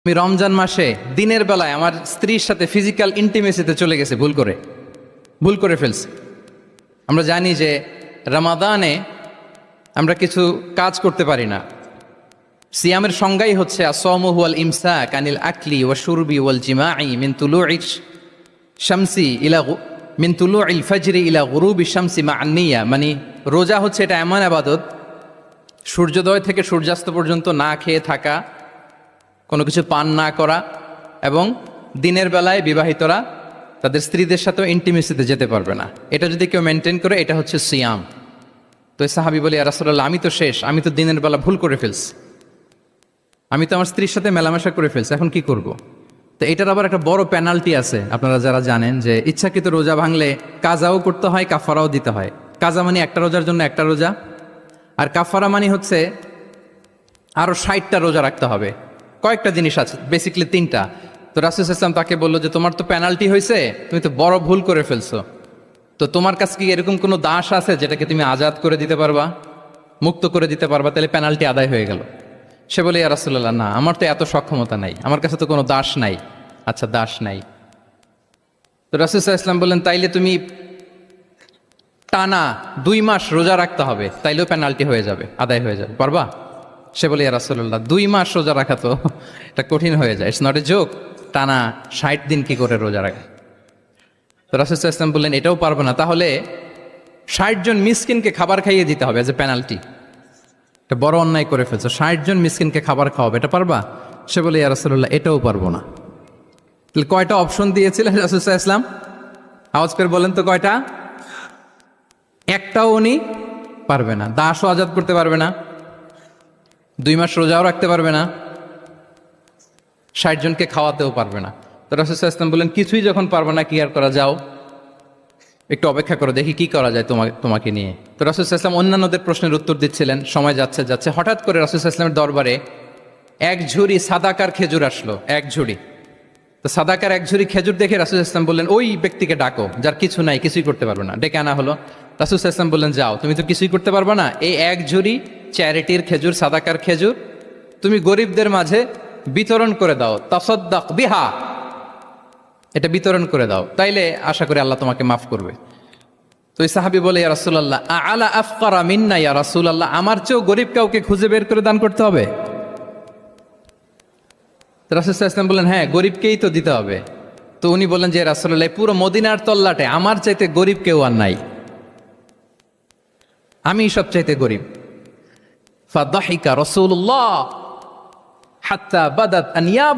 আমি রমজান মাসে দিনের বেলায় আমার স্ত্রীর সাথে ফিজিক্যাল ইন্টিমেসিতে চলে গেছে ভুল করে ফেলছি। আমরা জানি যে রমাদানে আমরা কিছু কাজ করতে পারি না। সিয়ামের সংজ্ঞাই হচ্ছে আসওমু হুয়াল ইমসাক আনিল আকলি ওয়া শুরবি ওয়াল জিমাই মিন তুলুইশ শামসি ইলা মিন তুলুইল ফাজরি ইলা গুরুবি শামসি মা আন-নিয়া। মানে রোজা হচ্ছে এটা এমন ইবাদত, সূর্যোদয় থেকে সূর্যাস্ত পর্যন্ত না খেয়ে থাকা, কোনো কিছু পান না করা, এবং দিনের বেলায় বিবাহিতরা তাদের স্ত্রীদের সাথেও ইন্টিমেসিতে যেতে পারবে না। এটা যদি কেউ মেনটেন করে এটা হচ্ছে সিয়াম। তো এই সাহাবী বলে, ইয়া রাসূলুল্লাহ, আমি তো শেষ, আমি তো দিনের বেলা ভুল করে ফেলছি, আমি তো আমার স্ত্রীর সাথে মেলামেশা করে ফেলছি, এখন কি করব? তো এটার আবার একটা বড় পেনাল্টি আছে। আপনারা যারা জানেন যে ইচ্ছাকৃত রোজা ভাঙলে কাজাও করতে হয়, কাফারাও দিতে হয়। কাজা মানে একটা রোজার জন্য একটা রোজা, আর কাফারা মানে হচ্ছে আরও 60টা রোজা রাখতে হবে। কয়েকটা জিনিস আছে, বেসিক্যালি 3টা। তো রাসূল সাল্লাল্লাহু আলাইহি ওয়াসাল্লাম তাকে বললো যে তোমার তো পেনাল্টি হয়েছে, তুমি তো বড় ভুল করে ফেলছো, তো তোমার কাছে কি এরকম কোনো দাস আছে যেটাকে তুমি আজাদ করে দিতে পারবা, মুক্ত করে দিতে পারবা, তাহলে পেনাল্টি আদায় হয়ে গেল। সে বলে, ইয়া রাসূলুল্লাহ, না, আমার তো এত সক্ষমতা নাই, আমার কাছে তো কোনো দাস নাই। আচ্ছা, দাস নাই। তো রাসূল সাল্লাল্লাহু আলাইহি ওয়াসাল্লাম বললেন, তাইলে তুমি টানা 2 মাস রোজা রাখতে হবে, তাইলেও পেনাল্টি হয়ে যাবে, আদায় হয়ে যাবে, পারবা? সে বলে, ইয়া রাসূলুল্লাহ, 2 মাস রোজা রাখা তো এটা কঠিন হয়ে যায়, ইটস নট এ জোক। টানা 60 দিন কি করে রোজা রাখে? তো রাসূল সাল্লাল্লাহু আলাইহি ওয়াসাল্লাম বললেন, এটাও পারবো না, তাহলে 60 জন মিসকিনকে খাবার খাইয়ে দিতে হবে এজ এ পেনাল্টি। এটা বড় অন্যায় করে ফেলছো, 60 জন মিসকিনকে খাবার খাওয়াবে, এটা পারবা? সে বলে, ইয়া রাসূলুল্লাহ, এটাও পারবো না। তাহলে কয়টা অপশন দিয়েছিলেন রাসূল সাল্লাল্লাহু আলাইহি ওয়াসাল্লাম? আওয়াজ করে বলেন তো কয়টা? একটাও উনি পারবে না। দাসও আজাদ করতে পারবে না, 2 মাস রোজাও রাখতে পারবে না, 60 জনকে খাওয়াতেও পারবে না। তো রাসূল সাল্লাল্লাহু আলাইহি ওয়াসাল্লাম বললেন, কিছুই যখন পারবে না, কি আর করা, যাও একটু অপেক্ষা করো, দেখি কি করা যায় তোমাকে নিয়ে। তো রাসূল সাল্লাল্লাহু আলাইহি ওয়াসাল্লাম অন্যান্যদের প্রশ্নের উত্তর দিচ্ছিলেন, সময় যাচ্ছে, হঠাৎ করে রাসূল সাল্লাল্লাহু আলাইহি ওয়াসাল্লামের দরবারে 1 ঝুড়ি সাদাকার খেজুর আসলো, 1 ঝুড়ি। তো সাদাকার 1 ঝুড়ি খেজুর দেখে রাসূল সাল্লাল্লাহু আলাইহি ওয়াসাল্লাম বললেন, ওই ব্যক্তিকে ডাকো যার কিছু নাই, কিছুই করতে পারবে না। ডেকে আনা হলো। রাসূল সাল্লাল্লাহু আলাইহি ওয়াসাল্লাম বললেন, যাও, তুমি তো কিছুই করতে পারবে না, এই 1 ঝুড়ি চ্যারিটির খেজুর, সাদাকার খেজুর তুমি গরিবদের মাঝে বিতরণ করে দাও, তাসাদ্দাক বিহা, এটা বিতরণ করে দাও, তাইলে আশা করি আল্লাহ তোমাকে মাফ করবে। তো এই সাহাবী বলে, ইয়া রাসূলুল্লাহ, আলা আফকারা মিন্না ইয়া রাসূলুল্লাহ, আমার চেয়েও গরিব কাউকে খুঁজে বের করে দান করতে হবে? তো রাসূল সাল্লাল্লাহু আলাইহি ওয়াসাল্লাম বললেন, হ্যাঁ, গরিবকেই তো দিতে হবে। তো উনি বললেন যে, রাসূলুল্লাহ, পুরো মদিনার তল্লাটে আমার চাইতে গরিব কেউ আর নাই, আমি সবচাইতে গরিব। ফাদাহিকা রাসূলুল্লাহ হাত্তা বাদাত আনিয়াব